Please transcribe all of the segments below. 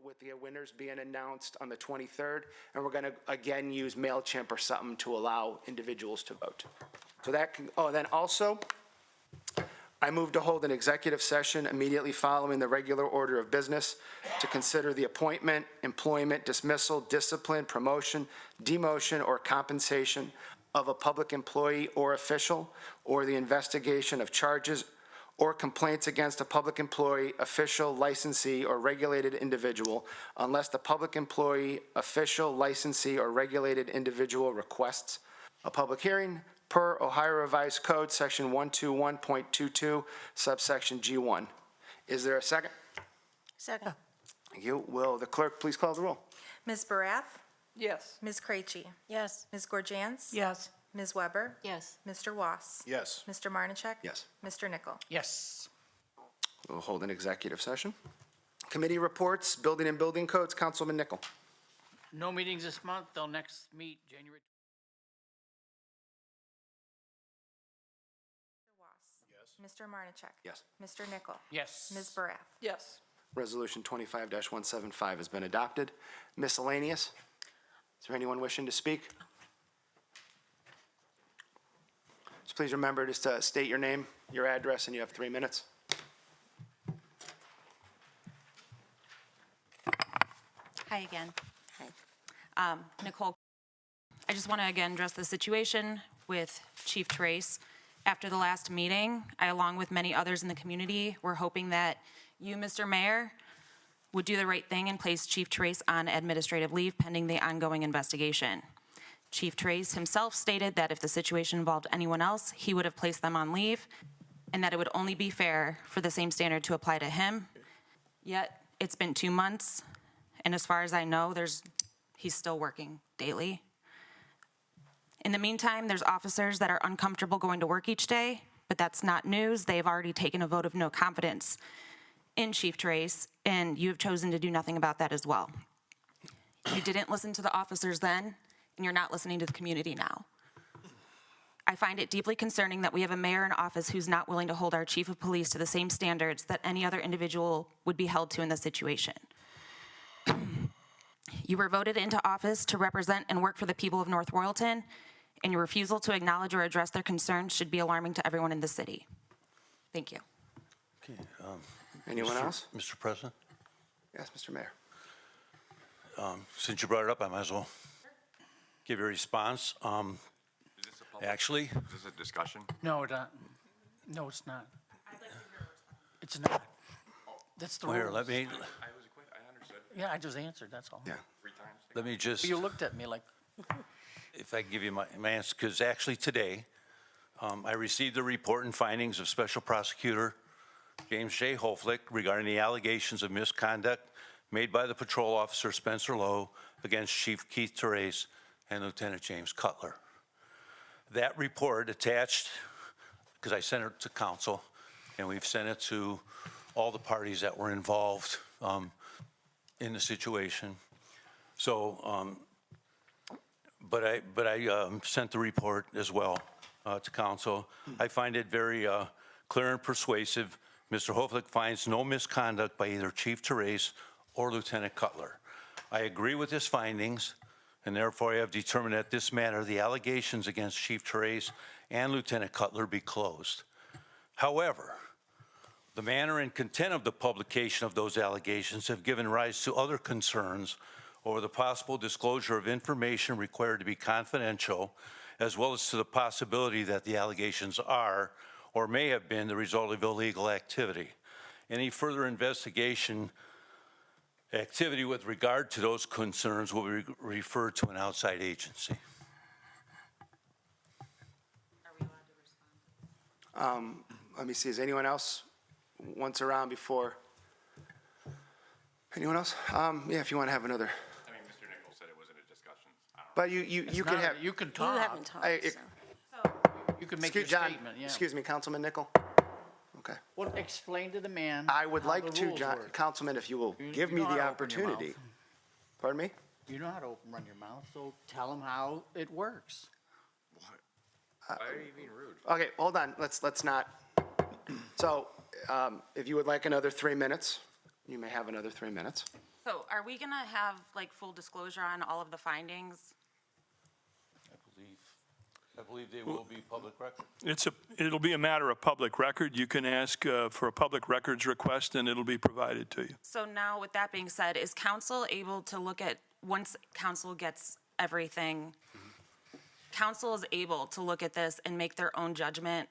with the winners being announced on the 23rd, and we're going to again use MailChimp or something to allow individuals to vote. So that can, then also, I move to hold an executive session immediately following the regular order of business to consider the appointment, employment, dismissal, discipline, promotion, demotion, or compensation of a public employee or official, or the investigation of charges or complaints against a public employee, official, licensee, or regulated individual, unless the public employee, official, licensee, or regulated individual requests a public hearing per Ohio Revised Code, Section 121.22, subsection G1. Is there a second? Second. Thank you. Will the clerk please call the roll? Ms. Barath? Yes. Ms. Krejci? Yes. Ms. Gorjans? Yes. Ms. Weber? Yes. Mr. Wass? Yes. Mr. Marnichek? Yes. Mr. Nichol? Yes. We'll hold an executive session. Committee reports, Building and Building Codes, Councilman Nichol. No meetings this month. They'll next meet January. Mr. Wass? Mr. Marnichek? Yes. Mr. Nichol? Yes. Ms. Barath? Yes. Resolution 25-175 has been adopted. Miscellaneous? Is there anyone wishing to speak? So please remember just to state your name, your address, and you have 3 minutes. Hi again. Hi. Nicole, I just want to again address the situation with Chief Trace. After the last meeting, I, along with many others in the community, were hoping that you, Mr. Mayor, would do the right thing and place Chief Trace on administrative leave pending the ongoing investigation. Chief Trace himself stated that if the situation involved anyone else, he would have placed them on leave, and that it would only be fair for the same standard to apply to him. Yet, it's been 2 months, and as far as I know, he's still working daily. In the meantime, there's officers that are uncomfortable going to work each day, but that's not news. They've already taken a vote of no confidence in Chief Trace, and you have chosen to do nothing about that as well. You didn't listen to the officers then, and you're not listening to the community now. I find it deeply concerning that we have a mayor in office who's not willing to hold our chief of police to the same standards that any other individual would be held to in this situation. You were voted into office to represent and work for the people of North Royalton, and your refusal to acknowledge or address their concerns should be alarming to everyone in the city. Thank you. Okay, Anyone else? Mr. President, Yes, Mr. Mayor. since you brought it up, I might as well give you a response. Is this a public? Actually, Is this a discussion? No, it's not. No, it's not. It's not. That's the well, here, rules. let me, I was acquitted, I understood Yeah, I just answered, that's all. Yeah. 3 times. let me just, You looked at me like, if I can give you my answer, because actually today, I received the report and findings of Special Prosecutor James J. Hoflick regarding the allegations of misconduct made by the patrol officer Spencer Lowe against Chief Keith Therese and Lieutenant James Cutler. That report attached, because I sent it to council, and we've sent it to all the parties that were involved in the situation. So, but I sent the report as well to council. I find it very clear and persuasive. Mr. Hoflick finds no misconduct by either Chief Therese or Lieutenant Cutler. I agree with his findings, and therefore I have determined that this matter, the allegations against Chief Therese and Lieutenant Cutler, be closed. However, the manner and content of the publication of those allegations have given rise to other concerns over the possible disclosure of information required to be confidential, as well as to the possibility that the allegations are or may have been the result of illegal activity. Any further investigation activity with regard to those concerns will be referred to an outside agency. Are we allowed to respond? Let me see, is anyone else once around before? Anyone else? Yeah, if you want to have another. I mean, Mr. Nichols said it wasn't a discussion. I don't know. But you can have. you can You talk. haven't talked, I- so. You can make your Excuse John, statement, yeah. excuse me, Councilman Nichol. Okay. Well, explain to the man. I would how like the to, rules John, work. Councilman, if you will You- give you me know the how to open your opportunity. mouth. Pardon me? You know how to run your mouth, so tell him how it works. Why are you being rude? Okay, hold on, let's not. So, if you would like another 3 minutes, you may have another 3 minutes. So are we going to have like full disclosure on all of the findings? I believe they will be public record. It'll be a matter of public record. You can ask for a public records request, and it'll be provided to you. So now, with that being said, is council able to look at, once council gets everything, council is able to look at this and make their own judgment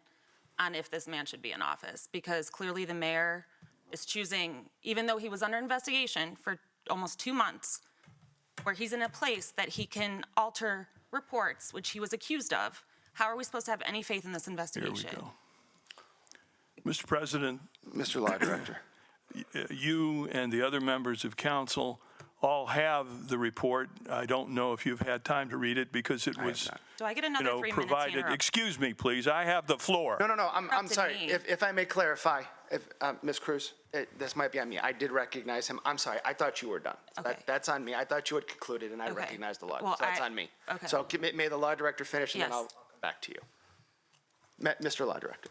on if this man should be in office? Because clearly the mayor is choosing, even though he was under investigation for almost 2 months, where he's in a place that he can alter reports, which he was accused of. How are we supposed to have any faith in this Here investigation? we go. Mr. President, Mr. Law Director. you and the other members of council all have the report. I don't know if you've had time to read it because it was, Do I get another 3 minutes to provided. interrupt? Excuse me, please. I have the floor. No, I'm Interrupted sorry. me. If I may clarify, Ms. Cruz, this might be on me. I did recognize him. I'm sorry. I thought you were done. So Okay. That's on me. I thought you had concluded, and I Okay. recognized the law. Well, So that's I- on me. okay. So may the law director finish, and then Yes. I'll come back to you. Mr. Law Director.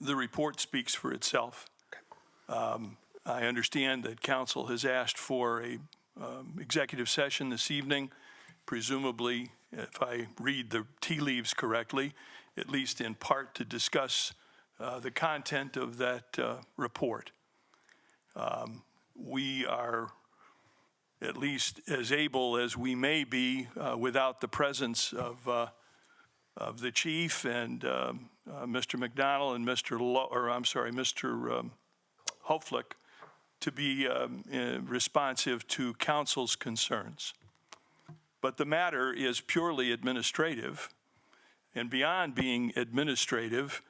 The report speaks for itself. I understand that council has asked for a executive session this evening, presumably, if I read the tea leaves correctly, at least in part to discuss the content of that report. We are at least as able as we may be without the presence of the chief and Mr. McDonald and Mr. Hoflick to be responsive to council's concerns. But the matter is purely administrative, and beyond being administrative,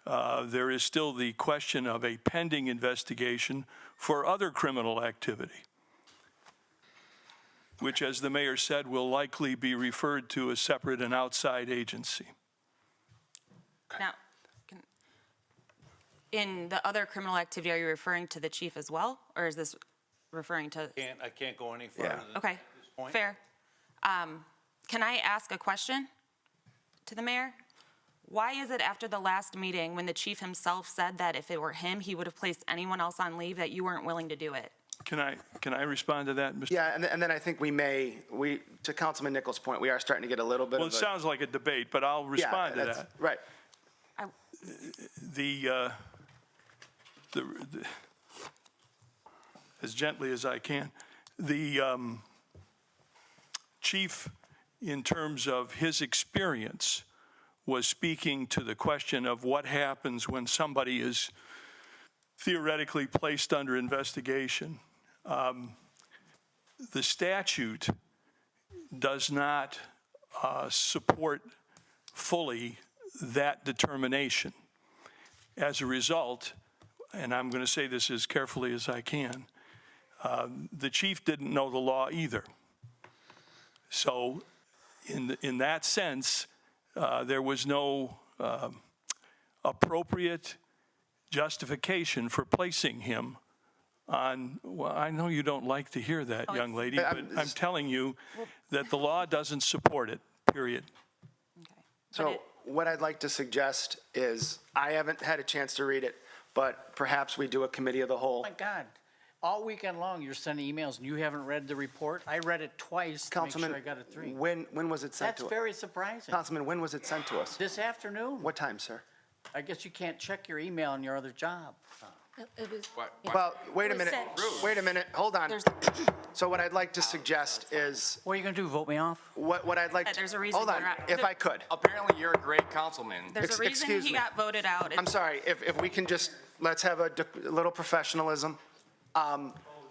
there is still the question of a pending investigation for other criminal activity, which, as the mayor said, will likely be referred to a separate and outside agency. Now, in the other criminal activity, are you referring to the chief as well? Or is this referring to? I can't go any further than Okay, this point. fair. Can I ask a question to the mayor? Why is it after the last meeting, when the chief himself said that if it were him, he would have placed anyone else on leave, that you weren't willing to do it? Can I respond to that, Mr.? Yeah, and then I think to Councilman Nichols' point, we are starting to get a little bit Well, of it a. sounds like a debate, but I'll respond to that's- that. Right. As gently as I can, the chief, in terms of his experience, was speaking to the question of what happens when somebody is theoretically placed under investigation. The statute does not support fully that determination. As a result, and I'm going to say this as carefully as I can, the chief didn't know the law either. So in that sense, there was no appropriate justification for placing him on, well, I know you don't like to hear that, young lady, but I'm telling you that the law doesn't support it, period. Okay. So what I'd like to suggest is, I haven't had a chance to read it, but perhaps we do a committee of the whole. My God, all weekend long, you're sending emails and you haven't read the report? I read it twice to make Councilman, sure I got it through. when was it sent That's to us? very surprising. Councilman, when was it sent to us? This afternoon. What time, sir? I guess you can't check your email on your other job. It was, Well, wait a It was minute, sent. wait a minute, hold on. There's- So what I'd like to suggest is, What are you going to do, vote me off? what I'd like to. There's a reason Hold on, we're at- if I could. Apparently, you're a great councilman. There's a reason excuse he me. got voted out. I'm sorry, if we can just, let's have a little professionalism.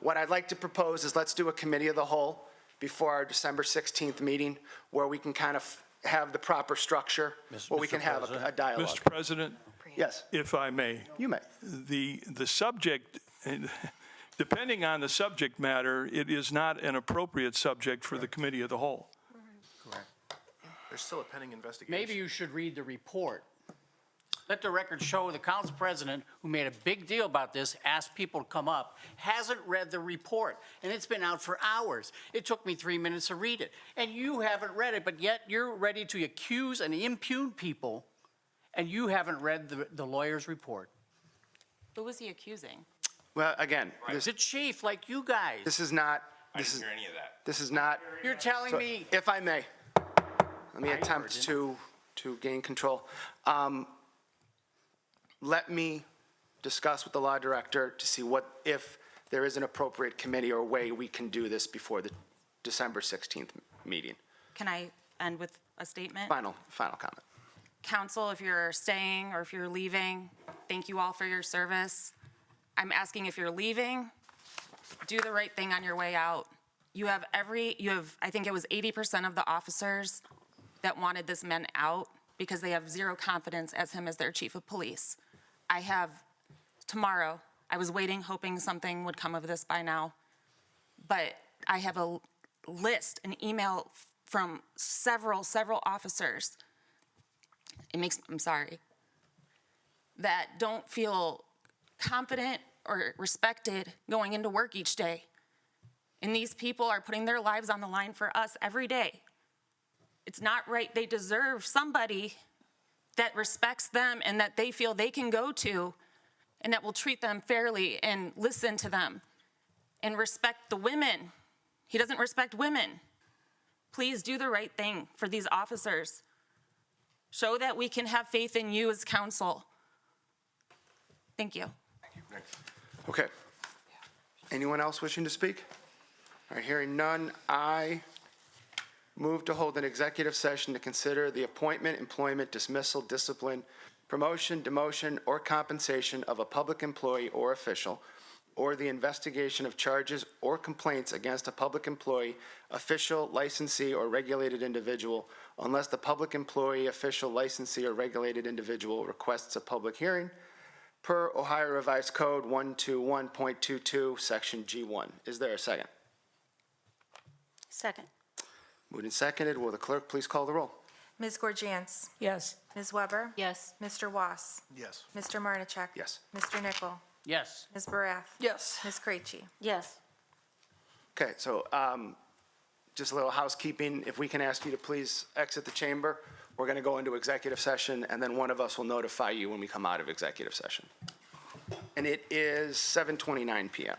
What I'd like to propose is let's do a committee of the whole before our December 16th meeting, where we can kind of have the proper structure, where we Mr. can have a President? dialogue. Mr. President, Yes, if I may, you may. the subject, depending on the subject matter, it is not an appropriate subject for the committee of the whole. There's still a pending investigation. Maybe you should read the report. Let the record show the council president, who made a big deal about this, asked people to come up, hasn't read the report, and it's been out for hours. It took me 3 minutes to read it, and you haven't read it, but yet you're ready to accuse and impugn people, and you haven't read the lawyer's report. Who was he accusing? Well, again, The chief, like you guys. this is not, I didn't hear any of that. this is not, You're telling so me, if I may, let me attempt to gain control. Let me discuss with the law director to see if there is an appropriate committee or way we can do this before the December 16th meeting. Can I end with a statement? Final comment. Council, if you're staying or if you're leaving, thank you all for your service. I'm asking if you're leaving, do the right thing on your way out. You have, I think it was 80% of the officers that wanted this man out because they have zero confidence as him as their chief of police. I have, tomorrow, I was waiting, hoping something would come of this by now, but I have a list, an email from several officers. I'm sorry, that don't feel confident or respected going into work each day. And these people are putting their lives on the line for us every day. It's not right. They deserve somebody that respects them and that they feel they can go to and that will treat them fairly and listen to them and respect the women. He doesn't respect women. Please do the right thing for these officers. Show that we can have faith in you as council. Thank you. Okay. Anyone else wishing to speak? All right, hearing none, I move to hold an executive session to consider the appointment, employment, dismissal, discipline, promotion, demotion, or compensation of a public employee or official, or the investigation of charges or complaints against a public employee, official, licensee, or regulated individual, unless the public employee, official, licensee, or regulated individual requests a public hearing, per Ohio Revised Code 121.22, Section G1. Is there a second? Second. Moved and seconded. Will the clerk please call the roll? Ms. Gorgians? Yes. Ms. Weber? Yes. Mr. Was? Yes. Mr. Marnichak? Yes. Mr. Nichol? yes. Ms. Barath? Yes. Ms. Krejci? Yes. Okay, so just a little housekeeping. If we can ask you to please exit the chamber, we're going to go into executive session, and then one of us will notify you when we come out of executive session. And it is 7:29 PM.